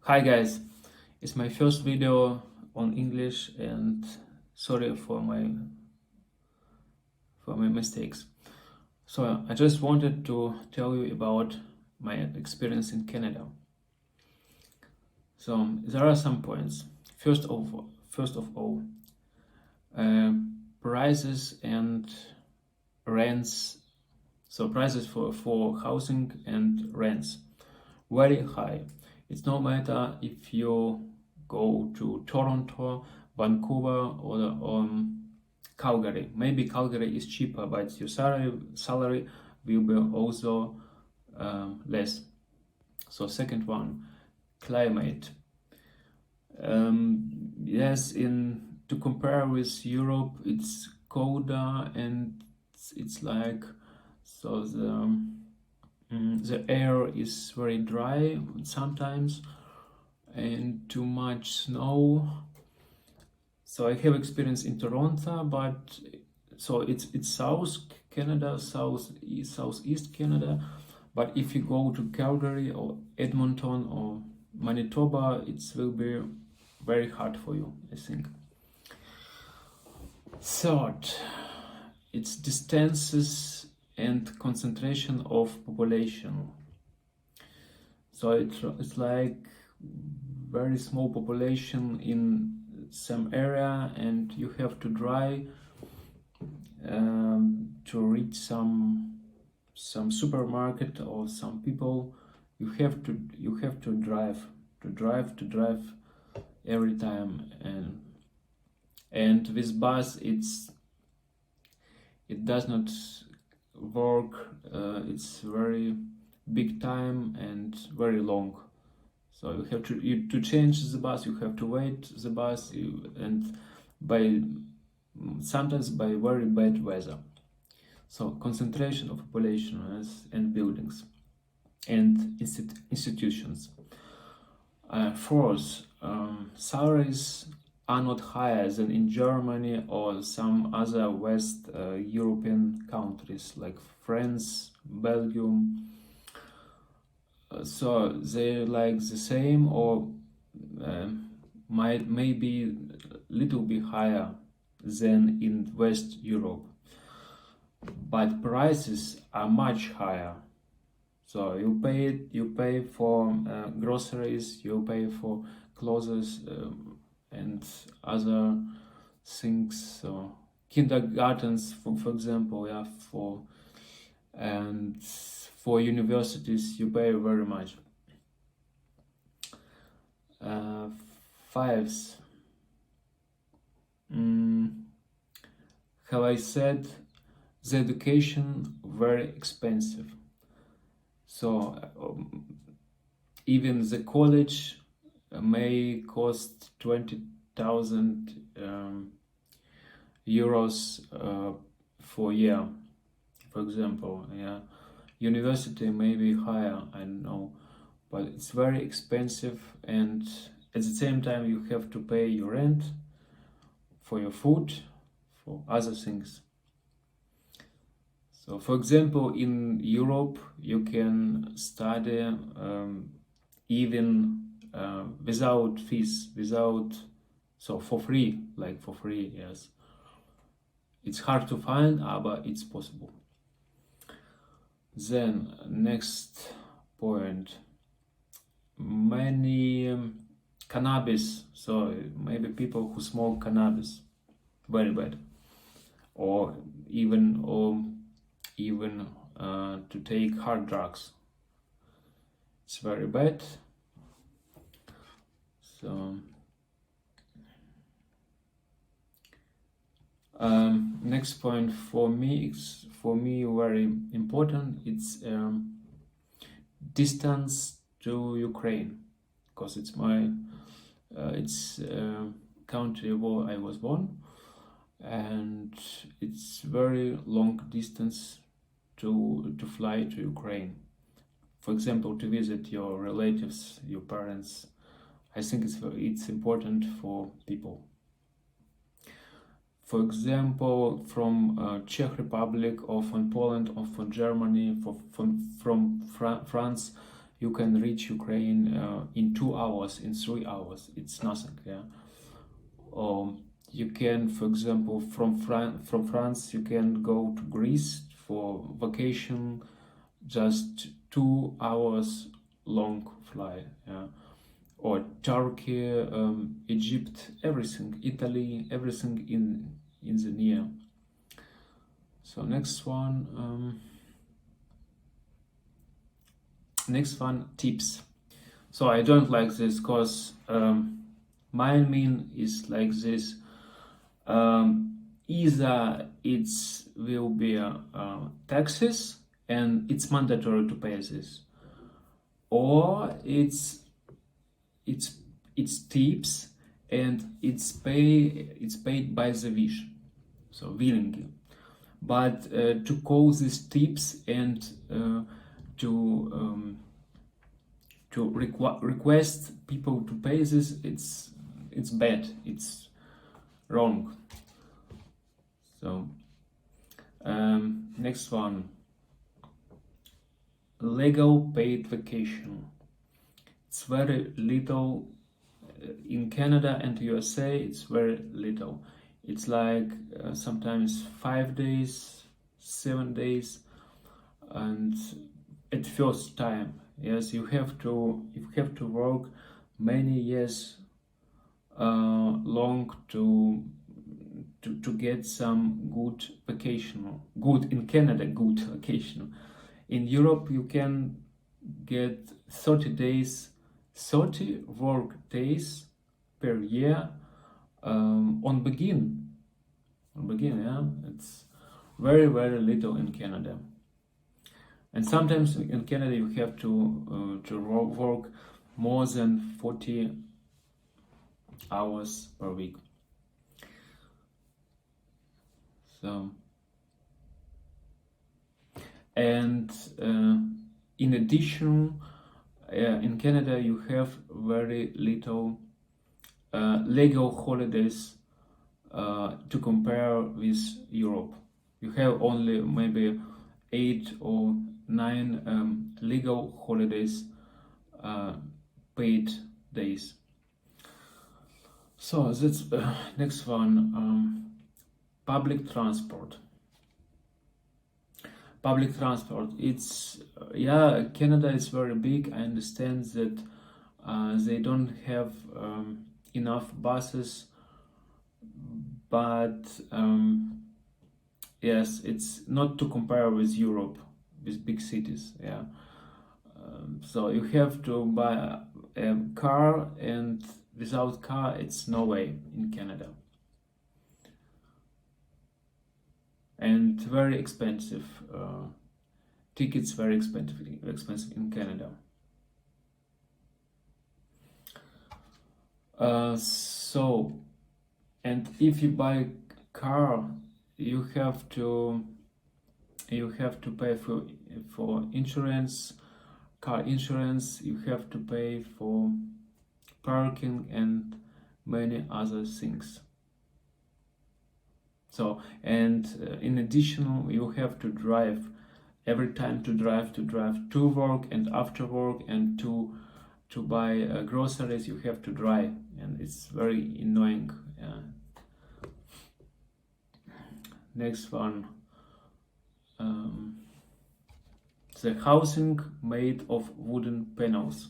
Hi guys, it's my first video on English and sorry for my mistakes. So I just wanted to tell you about my experience in Canada. So there are some points. First of all, uh, prices and rents. So prices for housing and rents very high. It's no matter if you go to Toronto, Vancouver, or Calgary. Maybe Calgary is cheaper, but your salary will be also less. So second one, climate. Yes, in to compare with Europe, it's colder and it's like so the air is very dry sometimes and too much snow. So I have experience in Toronto, but so it's South Canada, Southeast Canada. But if you go to Calgary or Edmonton or Manitoba, it will be very hard for you, I think. Third, it's distances and concentration of population. So it's like very small population in some area, and you have to drive to reach some supermarket or some people. You have to drive every time, and with bus it does not work. It's very big time and very long. So you have to change the bus. You have to wait the bus, and sometimes by very bad weather. So concentration of population and buildings and institutions. Fourth, salaries are not higher than in Germany or some other West European countries like France, Belgium. So they're like the same or maybe little bit higher than in West Europe, but prices are much higher. So you pay for groceries, you pay for clothes and other things. So kindergartens, for example, yeah, and for universities you pay very much. Fives. Have I said the education very expensive? So even the college may cost 20,000 euros for a year, for example. Yeah, university may be higher, I don't know, but it's very expensive, and at the same time you have to pay your rent, for your food, for other things. So for example, in Europe you can study even without fees, for free, yes. It's hard to find, but it's possible. Then next point, many cannabis. So maybe people who smoke cannabis, very bad, or even to take hard drugs. It's very bad. So next point for me very important. It's distance to Ukraine, because it's my country where I was born, and it's very long distance to fly to Ukraine. For example, to visit your relatives, your parents. I think it's important for people. For example, from Czech Republic or from Poland or from Germany, from France, you can reach Ukraine in 2 hours, in 3 hours. It's nothing. Yeah. You can, for example, from France, you can go to Greece for vacation, just 2 hours long flight. Yeah. Or Turkey, Egypt, everything, Italy, everything in the near. So next one, tips. So I don't like this because my mean is like this. Either it's will be taxes and it's mandatory to pay this, or it's tips and it's paid by the wish, so willingly. But to call these tips and to request people to pay this, it's bad, it's wrong. So next one, legal paid vacation. It's very little in Canada and USA. It's very little. It's like sometimes 5 days, 7 days, and at first time, yes, you have to work many years long to get some good vacation. Good in Canada, good vacation. In Europe, you can get 30 work days per year on begin. Yeah, it's very little in Canada. And sometimes in Canada you have to work more than 40 hours per week. So, and in addition, in Canada you have very little legal holidays to compare with Europe. You have only maybe 8 or 9 legal holidays, paid days. So that's next one, public transport. Public transport, it's Canada is very big. I understand that they don't have enough buses, but yes, it's not to compare with Europe, with big cities. Yeah, so you have to buy a car, and without car it's no way in Canada, and very expensive. Tickets very expensive in Canada. So, and if you buy car, you have to pay for insurance, car insurance. You have to pay for parking and many other things. So, and in addition, you have to drive every time to drive to work and after work, and to buy groceries. You have to drive, and it's very annoying. Next one, the housing made of wooden panels.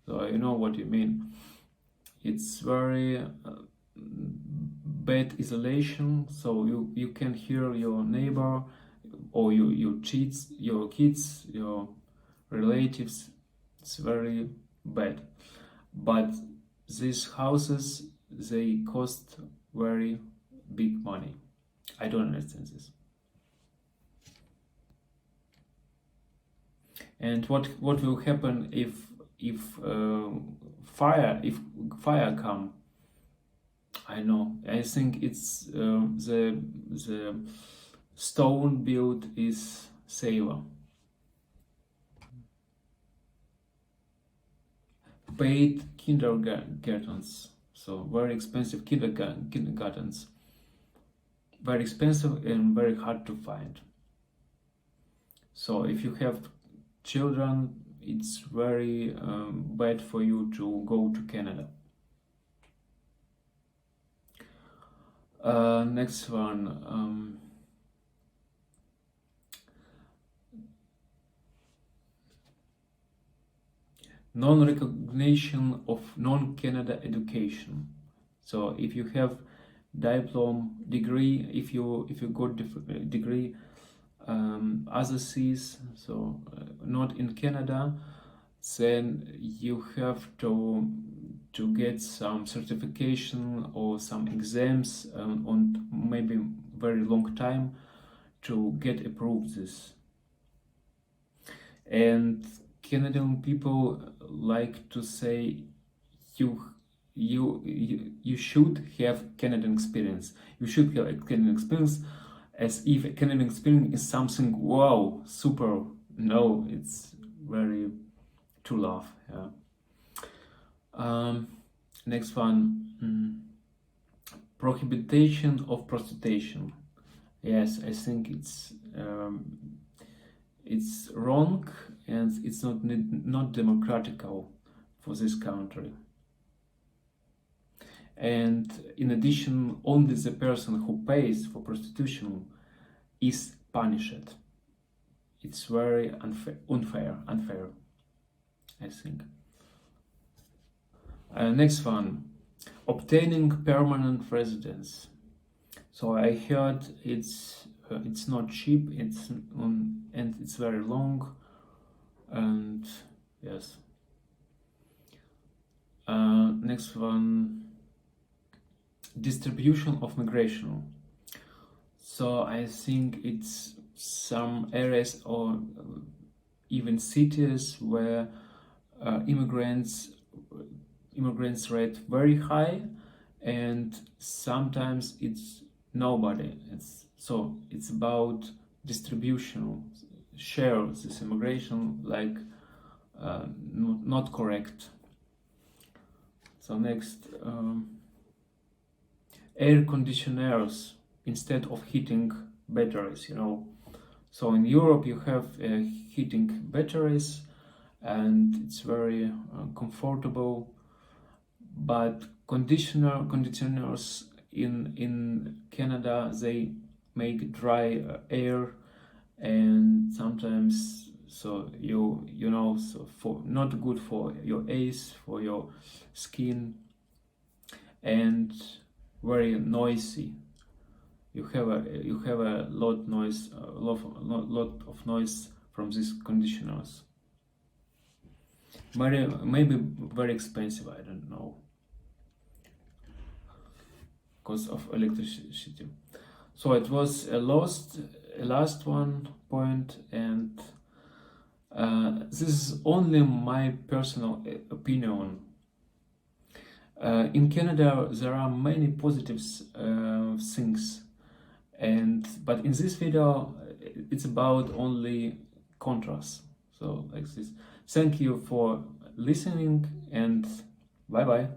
So you know what you mean. It's very bad isolation, so you can hear your neighbor or your kids, your relatives. It's very bad. But these houses, they cost very big money. I don't understand this. And what will happen if fire come? I know. I think it's the stone built is safer. Paid kindergartens, so very expensive kindergartens, very expensive and very hard to find. So if you have children, it's very bad for you to go to Canada. Next one. Non-recognition of non-Canada education. So if you have degree, if you got degree overseas, so not in Canada, then you have to get some certification or some exams on maybe very long time to get approved this. And Canadian people like to say you should have Canadian experience. You should have a Canadian experience, as if a Canadian experience is something wow, super. No, it's very to laugh. Yeah. Next one. Prohibition of prostitution. Yes, I think it's wrong, and it's not democratical for this country. And in addition, only the person who pays for prostitution is punished. It's very unfair, I think. Next one, obtaining permanent residence. So I heard it's not cheap. And it's very long. And yes. Next one, distribution of migration. So I think it's some areas or even cities where immigrants rate very high, and sometimes it's nobody. It's about distribution, share this immigration like not correct. So next, air conditioners instead of heating batteries, So in Europe you have heating batteries, and it's very comfortable. But conditioners in Canada, they make dry air, and sometimes so for not good for your eyes, for your skin, and very noisy. You have a lot of noise from these conditioners. Maybe very expensive, I don't know, because of electricity. So it was a last one point, and this is only my personal opinion. In Canada there are many positive things, but in this video it's about only contrast. So like this. Thank you for listening, and bye bye.